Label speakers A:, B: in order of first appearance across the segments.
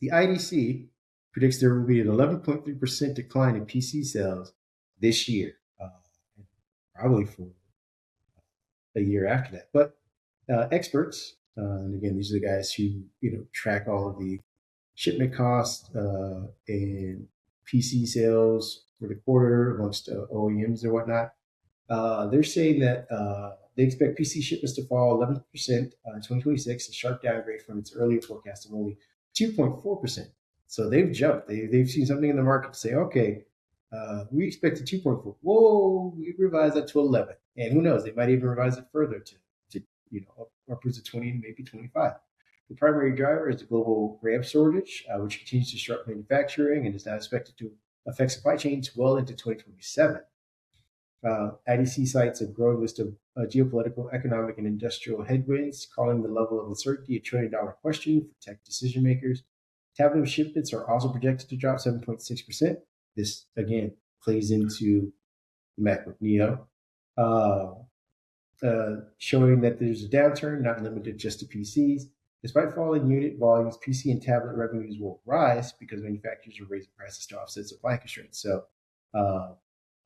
A: The IDC predicts there will be an 11.3% decline in PC sales this year, probably for a year after that. But experts, and again, these are the guys who track all of the shipment costs and PC sales for the quarter amongst OEMs and whatnot. They're saying that they expect PC shipments to fall 11% in 2026, a sharp downgrade from its earlier forecast of only 2.4%. So they've jumped. They've seen something in the market to say, okay, we expected 2.4. Whoa, we revised that to 11. And who knows? They might even revise it further to upwards of 20, maybe 25. The primary driver is the global RAM shortage, which continues to disrupt manufacturing and is now expected to affect supply chains well into 2027. IDC cites a growing list of geopolitical, economic, and industrial headwinds, calling the level of uncertainty a trillion-dollar question for tech decision makers. Tablet shipments are also projected to drop 7.6%. This, again, plays into the MacBook Neo, showing that there's a downturn not limited just to PCs. Despite falling unit volumes, PC and tablet revenues will rise because manufacturers are raising prices to offset supply constraints. So,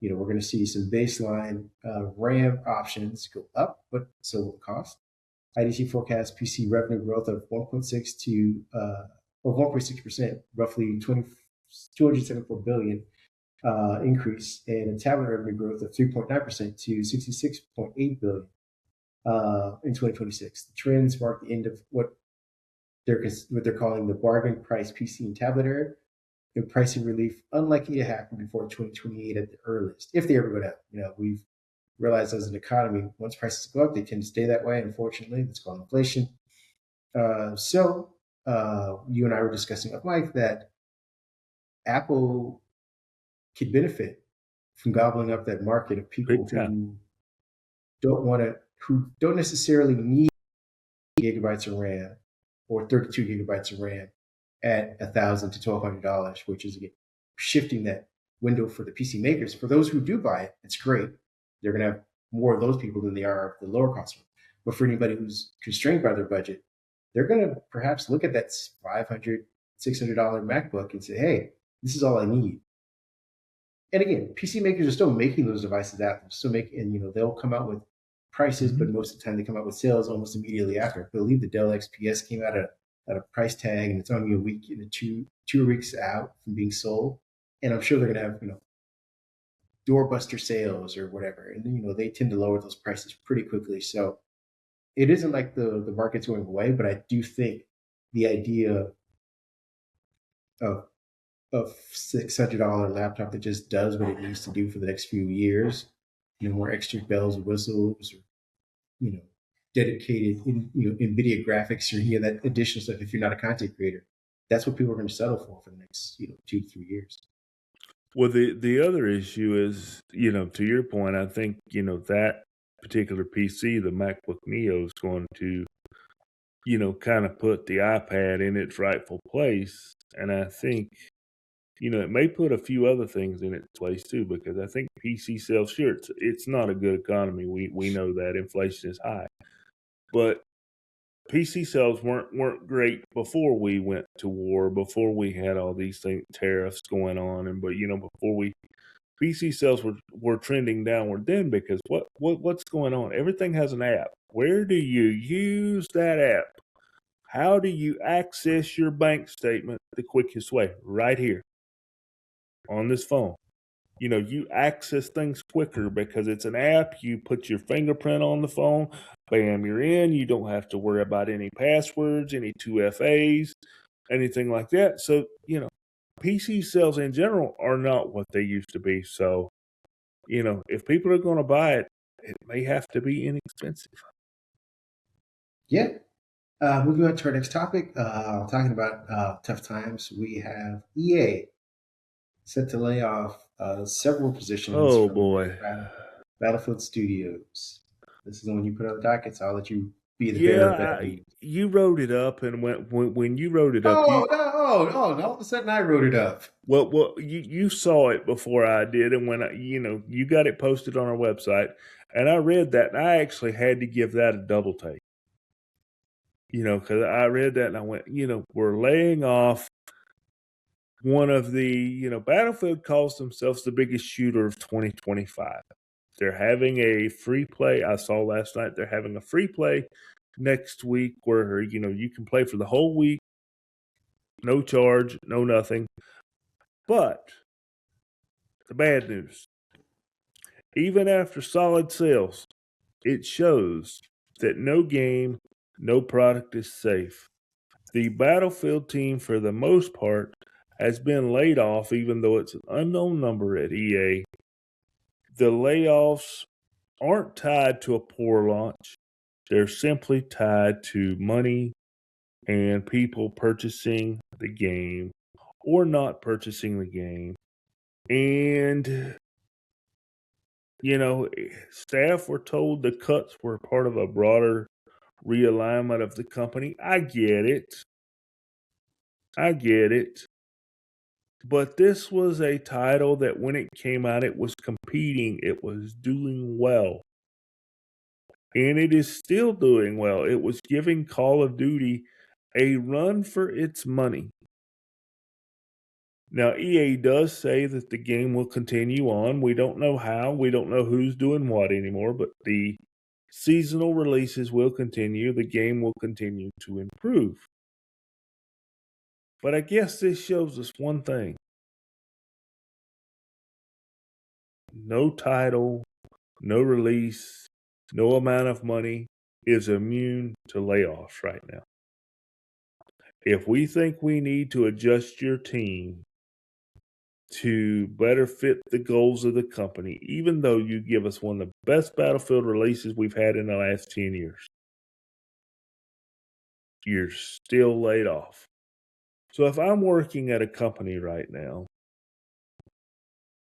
A: we're going to see some baseline RAM options go up, but so will the cost. IDC forecasts PC revenue growth of 1.6%, roughly 274 billion increase, and a tablet revenue growth of 3.9% to 66.8 billion in 2026. The trends mark the end of what they're calling the bargain price PC and tablet era, and pricing relief unlikely to happen before 2028 at the earliest, if they ever go down. We've realized as an economy, once prices go up, they tend to stay that way. Unfortunately, that's called inflation. So you and I were discussing at length that Apple could benefit from gobbling up that market of people who don't necessarily need gigabytes of RAM or 32 gigabytes of RAM at $1,000 to $1,200, which is again shifting that window for the PC makers. For those who do buy it, it's great. They're going to have more of those people than they are of the lower cost one. But for anybody who's constrained by their budget, they're going to perhaps look at that $500, $600 MacBook and say, hey, this is all I need. And again, PC makers are still making those devices out there, still making, and they'll come out with prices, but most of the time they come out with sales almost immediately after. I believe the Dell XPS came out at a price tag, and it's only a week, two weeks out from being sold. And I'm sure they're going to have, doorbuster sales or whatever. And, they tend to lower those prices pretty quickly. So it isn't like the market's going away, but I do think the idea of $600 laptop that just does what it needs to do for the next few years, more extra bells and whistles, or, dedicated, NVIDIA graphics or any of that additional stuff. If you're not a content creator, that's what people are going to settle for the next, 2 to 3 years.
B: Well, the other issue is, to your point, I think, that particular PC, the MacBook Neo, is going to, kind of put the iPad in its rightful place. And I think, it may put a few other things in its place too, because I think PC sales, sure, it's not a good economy. We know that inflation is high, but PC sales weren't great before we went to war, before we had all these tariffs going on, before PC sales were trending downward then, because what's going on? Everything has an app. Where do you use that app? How do you access your bank statement the quickest way? Right here on this phone. You access things quicker because it's an app. You put your fingerprint on the phone, bam, you're in. You don't have to worry about any passwords, any 2FAs, anything like that. So, PC sales in general are not what they used to be. So, if people are going to buy it, it may have to be inexpensive.
A: Yeah. Moving on to our next topic, talking about tough times. We have EA set to lay off several positions.
B: Oh, boy.
A: Battlefield Studios. This is the one you put on the docket, so I'll let you be the bearer of that news.
B: You wrote it up, and when you wrote it up...
A: no, all of a sudden I wrote it up.
B: Well, you saw it before I did, and when you got it posted on our website, and I read that, and I actually had to give that a double take. Because I read that, and I went, we're laying off one of the, Battlefield calls themselves the biggest shooter of 2025. They're having a free play. I saw last night they're having a free play next week where, you can play for the whole week, no charge, no nothing. But the bad news, even after solid sales, it shows that no game, no product is safe. The Battlefield team, for the most part, has been laid off, even though it's an unknown number at EA. The layoffs aren't tied to a poor launch. They're simply tied to money and people purchasing the game or not purchasing the game. And, staff were told the cuts were part of a broader realignment of the company. I get it. But this was a title that when it came out, it was competing, it was doing well. And it is still doing well. It was giving Call of Duty a run for its money. Now, EA does say that the game will continue on. We don't know how. We don't know who's doing what anymore, but the seasonal releases will continue. The game will continue to improve. But I guess this shows us one thing. No title, no release, no amount of money is immune to layoffs right now. If we think we need to adjust your team to better fit the goals of the company, even though you give us one of the best Battlefield releases we've had in the last 10 years, you're still laid off. So if I'm working at a company right now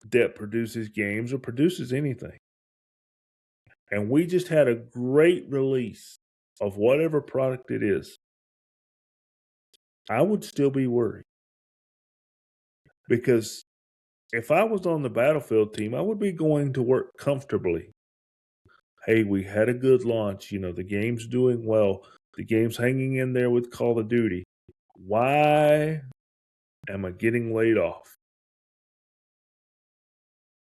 B: that produces games or produces anything, and we just had a great release of whatever product it is, I would still be worried. Because if I was on the Battlefield team, I would be going to work comfortably. Hey, we had a good launch. The game's doing well. The game's hanging in there with Call of Duty. Why am I getting laid off?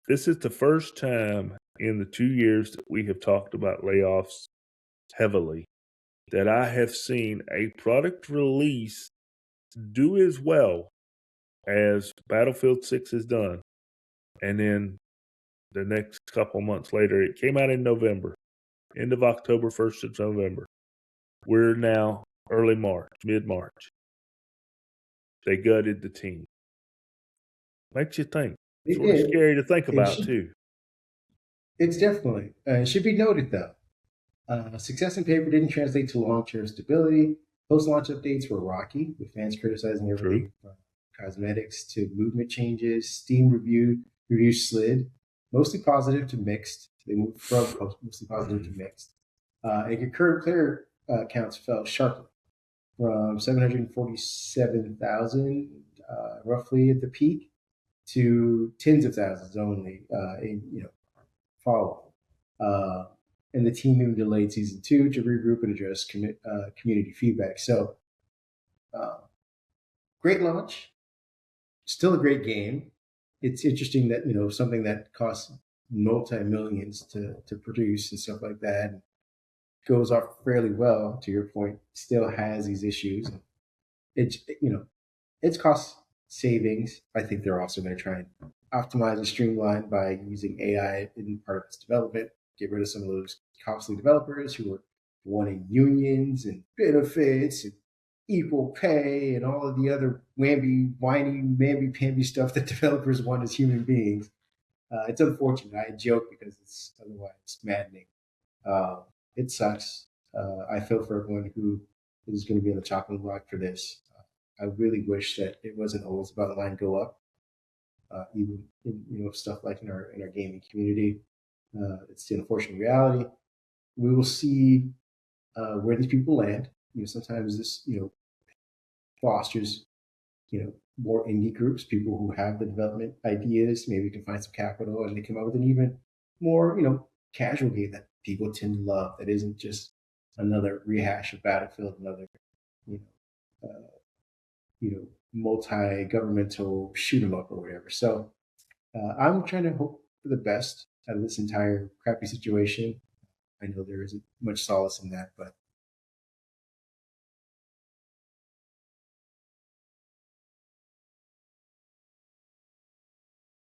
B: This is the first time in the 2 years that we have talked about layoffs heavily that I have seen a product release do as well as Battlefield 6 has done. And then the next couple months later, it came out in November, end of October, 1st of November. We're now early March, mid-March. They gutted the team. Makes you think. Sort of scary to think about, too.
A: It's definitely. It should be noted, though. Success in paper didn't translate to long-term stability. Post-launch updates were rocky, with fans criticizing everything from cosmetics to movement changes. Steam reviews slid, mostly positive to mixed. They moved from mostly positive to mixed. And concurrent player counts fell sharply from 747,000 roughly at the peak to tens of thousands only in follow. And the team even delayed season 2 to regroup and address community feedback. So, great launch, still a great game. It's interesting that something that costs multi-millions to produce and stuff like that goes off fairly well. To your point, still has these issues. It's cost savings. I think they're also going to try and optimize and streamline by using AI in part of its development. Get rid of some of those costly developers who are wanting unions and benefits and equal pay and all of the other whiny, mamby-pamby stuff that developers want as human beings. It's unfortunate. I joke because it's otherwise maddening. It sucks. I feel for everyone who is going to be on the chopping block for this. I really wish that it wasn't always about line go up, even in stuff like in our gaming community. It's the unfortunate reality. We will see where these people land. Sometimes this fosters more indie groups, people who have the development ideas. Maybe can find some capital and they come up with an even more casual game that people tend to love. That isn't just another rehash of Battlefield, another multi-governmental shoot 'em up or whatever. So I'm trying to hope for the best out of this entire crappy situation. I know there isn't much solace in that, but